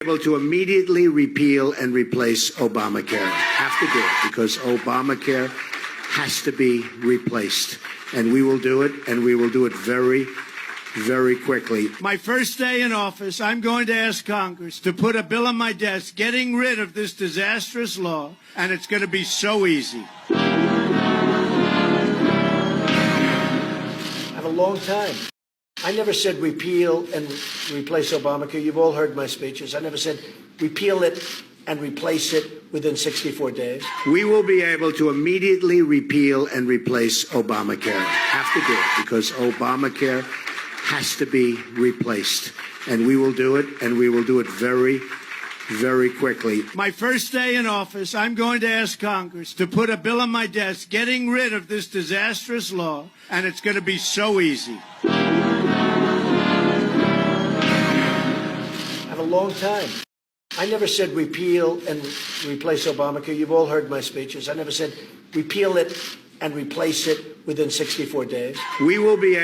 able to immediately repeal and replace Obamacare. Have to do it because Obamacare has to be replaced. And we will do it, and we will do it very, very quickly. My first day in office, I'm going to ask Congress to put a bill on my desk getting rid of this disastrous law, and it's going to be so easy. I have a long time. I never said repeal and replace Obamacare. You've all heard my speeches. I never said repeal it and replace it within 64 days. We will be able to immediately repeal and replace Obamacare. Have to do it because Obamacare has to be replaced. And we will do it, and we will do it very, very quickly. My first day in office, I'm going to ask Congress to put a bill on my desk getting rid of this disastrous law, and it's going to be so easy. I have a long time. I never said repeal and replace Obamacare. You've all heard my speeches. I never said repeal it and replace it within 64 days. We will be